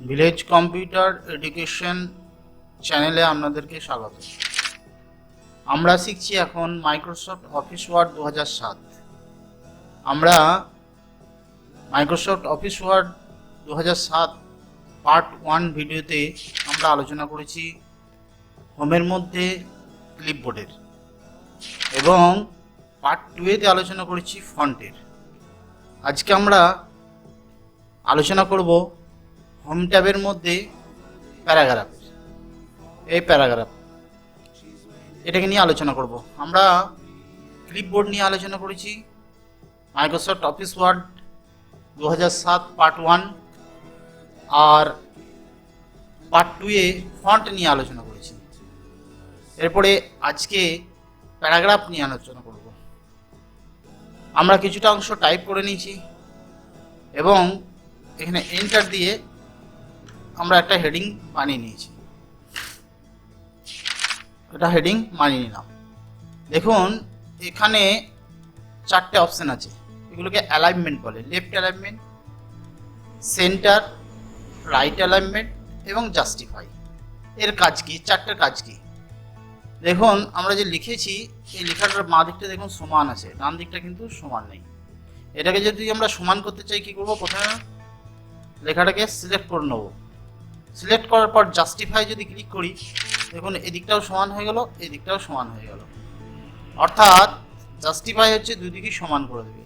Village computer education চ্যানেলে আপনাদেরকে স্বাগত। আমরা শিখছি এখন মাইক্রোসফট অফিস ওয়ার্ড 2007। আমরা মাইক্রোসফট অফিস ওয়ার্ড 2007 পার্ট 1 ভিডিওতে আমরা আলোচনা করেছি হোমের মধ্যে ক্লিপবোর্ডের, এবং পার্ট 2-তে আলোচনা করেছি ফন্টের। আজকে আমরা আলোচনা করব হোম ট্যাবের মধ্যে প্যারাগ্রাফের। এই প্যারাগ্রাফ এটাকে নিয়ে আলোচনা করব। আমরা ক্লিপবোর্ড নিয়ে আলোচনা করেছি মাইক্রোসফট অফিস ওয়ার্ড 2007 পার্ট 1, আর পার্ট 2-এ ফন্ট নিয়ে আলোচনা করেছি। এরপরে আজকে প্যারাগ্রাফ নিয়ে আলোচনা করব। আমরা কিছুটা অংশ টাইপ করে নিয়েছি এবং এখানে এন্টার দিয়ে আমরা একটা হেডিং বানিয়ে নিয়েছি। এটা হেডিং বানিয়ে নিলাম। দেখুন এখানে 4টে অপশন আছে, এগুলোকে অ্যালাইনমেন্ট বলে। Left alignment, center, right alignment এবং জাস্টিফাই। এর কাজ কি? 4টের কাজ কি? দেখুন আমরা যে লিখেছি এই লেখাটার বাঁ দিকটা দেখুন সমান আছে, ডান দিকটা কিন্তু সমান নেই। এটাকে যদি আমরা সমান করতে চাই কি করব? প্রথমে লেখাটাকে সিলেক্ট করে নেব। সিলেক্ট করার পর জাস্টিফাই যদি ক্লিক করি, দেখুন এদিকটাও সমান হয়ে গেল, এদিকটাও সমান হয়ে গেল। অর্থাৎ জাস্টিফাই হচ্ছে দুই দিকই সমান করে দেবে।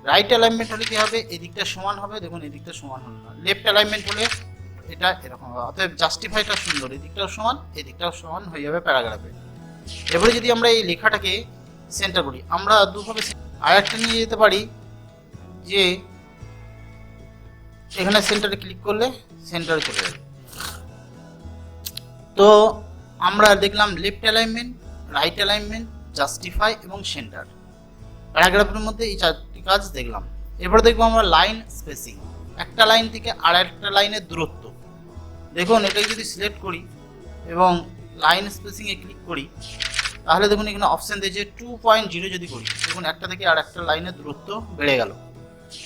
রাইট অ্যালাইনমেন্ট হলে কি হবে? এদিকটা সমান হবে, দেখুন এদিকটা সমান হলো না। লেফট অ্যালাইনমেন্ট হলে এটা এরকম হবে। অতএব জাস্টিফাইটা সুন্দর, এদিকটাও সমান এদিকটাও সমান হয়ে যাবে প্যারাগ্রাফে। এবারে যদি আমরা এই লেখাটাকে সেন্টার করি, আমরা দুভাবে আরেকটা নিয়ে যেতে পারি, যে এখানে সেন্টারে ক্লিক করলে সেন্টারে চলে যাবে। তো আমরা দেখলাম left alignment, right alignment, justify এবং সেন্টার। প্যারাগ্রাফের মধ্যে এই 4টি কাজ দেখলাম। এরপর দেখবো আমরা লাইন স্পেসিং, একটা লাইন থেকে আর একটা লাইনের দূরত্ব। দেখুন এটাকে যদি সিলেক্ট করি এবং লাইন স্পেসিংয়ে ক্লিক করি, তাহলে দেখুন এখানে অপশান দিয়েছে 2.0 যদি করি, দেখুন একটা থেকে আর একটা লাইনের দূরত্ব বেড়ে গেল।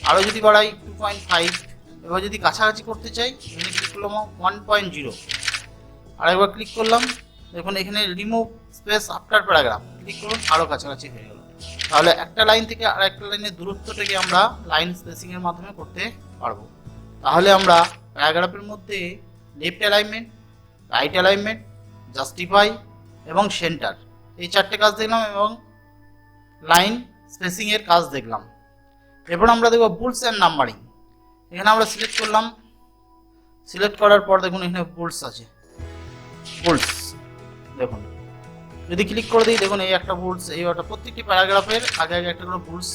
আরও যদি বাড়াই 2.5। এবার যদি কাছাকাছি করতে চাই, এখানে ক্লিক করলাম 1.0, আরেকবার ক্লিক করলাম, দেখুন এখানে remove space after paragraph, click করুন, আরও কাছাকাছি হয়ে গেল। তাহলে একটা লাইন থেকে আর একটা লাইনের দূরত্বটাকে আমরা লাইন স্পেসিংয়ের মাধ্যমে করতে পারবো। তাহলে আমরা প্যারাগ্রাফের মধ্যে left alignment, right alignment, justify এবং সেন্টার, এই 4টে কাজ দেখলাম এবং লাইন স্পেসিংয়ের কাজ দেখলাম। এরপর আমরা দেখব বুলস অ্যান্ড নাম্বারিং। এখানে আমরা সিলেক্ট করলাম, সিলেক্ট করার পর দেখুন এখানে বুলস আছে, বুলস দেখুন যদি ক্লিক করে দিই, দেখুন এই একটা বুলস, এই একটা, প্রত্যেকটি প্যারাগ্রাফের আগে আগে একটা করে বুলস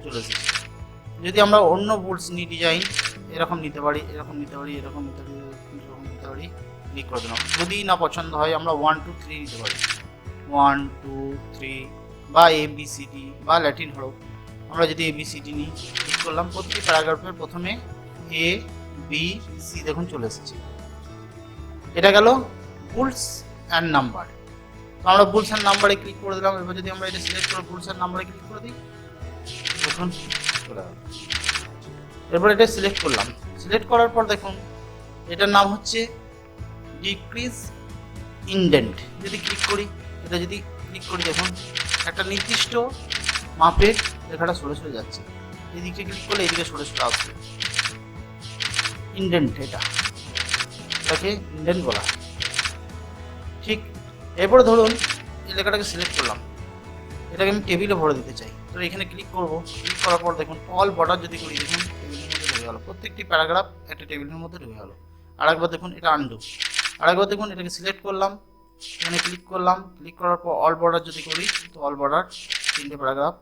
চলে এসেছে। যদি আমরা অন্য বুলস নিয়ে ডিজাইন এরকম নিতে পারি, এরকম নিতে পারি, এরকম নিতে পারি, এরকম নিতে পারি, ক্লিক করে দিলাম। যদি না পছন্দ হয় আমরা 1 2 3 নিতে পারি, 1 2 3 বা ABCD বা ল্যাটিন হরফ। আমরা যদি ABCD নিই, ক্লিক করলাম, প্রতিটি প্যারাগ্রাফের প্রথমে ABC দেখুন চলে এসেছে। এটা গেল বুলস অ্যান্ড নাম্বার। তো আমরা বুলস অ্যান্ড নাম্বারে ক্লিক করে দিলাম। এবার যদি আমরা এটা সিলেক্ট করে বুলস অ্যান্ড নাম্বারে ক্লিক করে দিই, দেখুন চলে গেল। এরপর এটা সিলেক্ট করলাম, সিলেক্ট করার পর দেখুন এটার নাম হচ্ছে ডিক্রিজ ইনডেন্ট। যদি ক্লিক করি, এটা যদি ক্লিক করি, দেখুন একটা নির্দিষ্ট মাপের লেখাটা সরে সরে যাচ্ছে। এদিকে ক্লিক করলে এদিকে সরে সরে আসবে। ইনডেন্ট, এটাকে ইনডেন্ট বলা হয়। ঠিক এরপরে ধরুন এই লেখাটাকে সিলেক্ট করলাম, এটাকে আমি টেবিলে ভরে দিতে চাই। তো এখানে ক্লিক করব, ক্লিক করার পর দেখুন অল বর্ডার যদি করি, দেখুন টেবিলের মধ্যে ঢুকে গেল, প্রত্যেকটি প্যারাগ্রাফ একটা টেবিলের মধ্যে ঢুকে গেল। আরেকবার দেখুন এটা আনডু, আরেকবার দেখুন এটাকে সিলেক্ট করলাম, এখানে ক্লিক করলাম, ক্লিক করার পর অল বর্ডার যদি করি, তো অল বর্ডার 3টে প্যারাগ্রাফ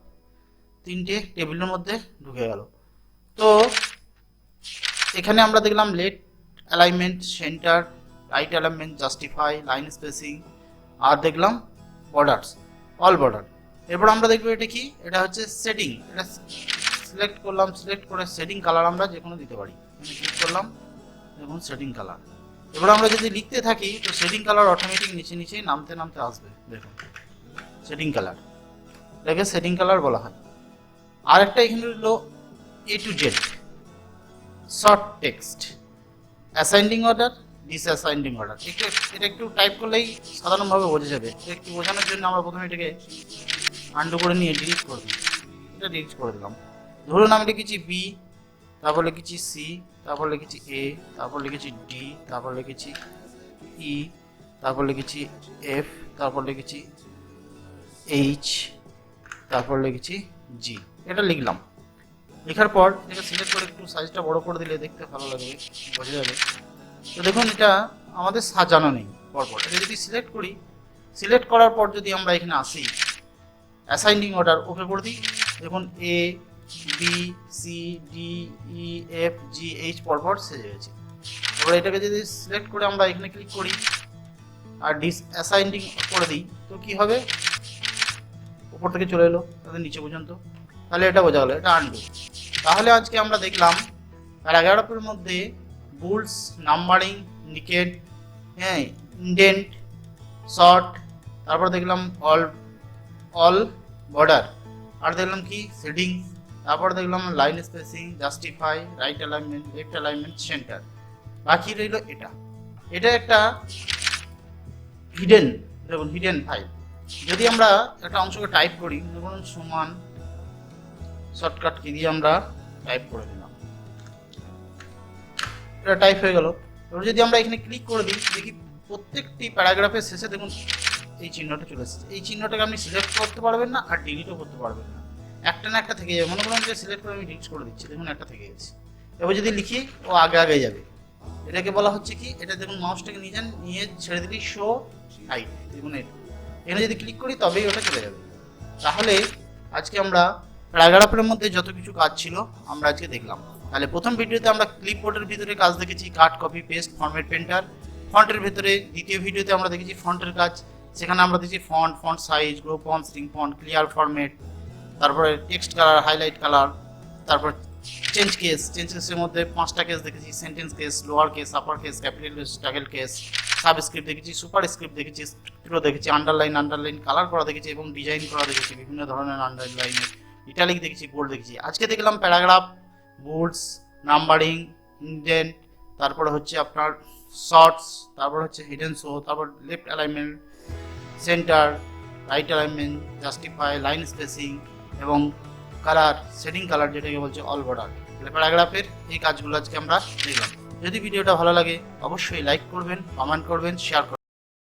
3টে টেবিলের মধ্যে ঢুকে গেল। তো এখানে আমরা দেখলাম left alignment, center, right alignment, justify, line spacing, আর দেখলাম বর্ডার্স, অল বর্ডার। এরপর আমরা দেখবো এটা কি, এটা হচ্ছে সেটিং। এটা সিলেক্ট করলাম, সিলেক্ট করে সেটিং কালার আমরা যে কোনো দিতে পারি, এখানে ক্লিক করলাম, দেখুন সেটিং কালার। এবার আমরা যদি লিখতে থাকি, তো সেটিং কালার অটোমেটিক নিচে নিচে নামতে নামতে আসবে। দেখুন সেটিং কালার, এটাকে সেটিং কালার বলা হয়। আরেকটা এখানে হলো A to Z sort text. Ascending order, descending order. এটা একটু টাইপ করলেই সাধারণভাবে বোঝা যাবে। একটু বোঝানোর জন্য আমরা প্রথমে এটাকে আন্ডু করে নিয়ে ডিলিট করে দিই। এটা ডিলিট করে দিলাম। ধরুন আমি লিখেছি বি, তারপর লিখেছি সি, তারপর লিখেছি এ, তারপর লিখেছি ডি, তারপর লিখেছি ই, তারপর লিখেছি এফ, তারপর লিখেছি এইচ, তারপর লিখেছি জি। এটা লিখলাম। লেখার পর এটাকে সিলেক্ট করে একটু সাইজটা বড় করে দিলে দেখতে ভালো লাগবে, বোঝা যাবে। তো দেখুন এটা আমাদের সাজানো নেই পরপর। এটা যদি সিলেক্ট করি, সিলেক্ট করার পর যদি আমরা এখানে আসি অ্যাসাইন্ডিং অর্ডার ওকে করে দিই, দেখুন A B C D E F G H পরপর সেজে গেছে। এবার এটাকে যদি সিলেক্ট করে আমরা এখানে ক্লিক করি আর ডিসঅ্যাসাইন্ডিং করে দিই, তো কি হবে, উপর থেকে চলে এলো তাদের নিচে পর্যন্ত। তাহলে এটা বোঝা গেলো, এটা আনডু। তাহলে আজকে আমরা দেখলাম প্যারাগ্রাফের মধ্যে বুলস, নাম্বারিং, নিকেট, হ্যাঁ, ইন্ডেন্ট, শর্ট, তারপর দেখলাম অল বর্ডার, আর দেখলাম কি শেডিং, তারপর দেখলাম line spacing, justify, right alignment, left alignment, centre. বাকি রইল এটা। এটা একটা হিডেন, দেখুন হিডেন ফাইল। যদি আমরা একটা অংশকে টাইপ করি, ধরুন সমান শর্টকাট কি দিয়ে আমরা টাইপ করে দিলাম, এটা টাইপ হয়ে গেল। এবার যদি আমরা এখানে ক্লিক করে দিই, দেখি প্রত্যেকটি প্যারাগ্রাফের শেষে দেখুন এই চিহ্নটা চলে এসেছে। এই চিহ্নটাকে আপনি সিলেক্ট করতে পারবেন না আর ডিলিটও করতে পারবেন না, একটা না একটা থেকে যাবে। মনে করুন যে সিলেক্ট করে আমি ডিলিট করে দিচ্ছি, দেখুন একটা থেকে গেছে। এবার যদি লিখি ও আগে আগে যাবে। এটাকে বলা হচ্ছে কি, এটা দেখুন মাউসটাকে নিয়ে যান, নিয়ে ছেড়ে দিলি শো হাইট, দেখুন এখানে যদি ক্লিক করি তবেই ওটা চলে যাবে। তাহলে আজকে আমরা প্যারাগ্রাফের মধ্যে যত কিছু কাজ ছিল আমরা আজকে দেখলাম। তাহলে প্রথম ভিডিওতে আমরা ক্লিপবোর্ডের ভিতরে কাজ দেখেছি, কাট, কপি, পেস্ট, ফরম্যাট, পেন্টার। ফন্টের ভিতরে দ্বিতীয় ভিডিওতে আমরা দেখেছি ফন্টের কাজ, সেখানে আমরা দেখেছি font size, grow font, string font, clear format, তারপরে টেক্সট কালার, হাইলাইট কালার, তারপর চেঞ্জ কেসের মধ্যে 5টা কেস দেখেছি, sentence case, lower case, upper case, capital case, struggle case, subscript দেখেছি, সুপার স্ক্রিপ্ট দেখেছি, স্ক্রিপ্টও দেখেছি, আন্ডারলাইন কালার করা দেখেছি এবং ডিজাইন করা দেখেছি, বিভিন্ন ধরনের আন্ডারলাইনের, ইটালিক দেখেছি, বোল্ড দেখেছি। আজকে দেখলাম প্যারাগ্রাফ, বুলস, নাম্বারিং, ইন্ডেন্ট, তারপরে হচ্ছে আপনার শর্টস, তারপর হচ্ছে হিডেন শো, তারপর left alignment, center, right alignment, justify, line spacing এবং কালার, শেডিং কালার যেটাকে বলছে অল বর্ডার। তাহলে প্যারাগ্রাফের এই কাজগুলো আজকে আমরা দেখলাম। যদি ভিডিওটা ভালো লাগে অবশ্যই লাইক করবেন, কমেন্ট করবেন, শেয়ার করবেন।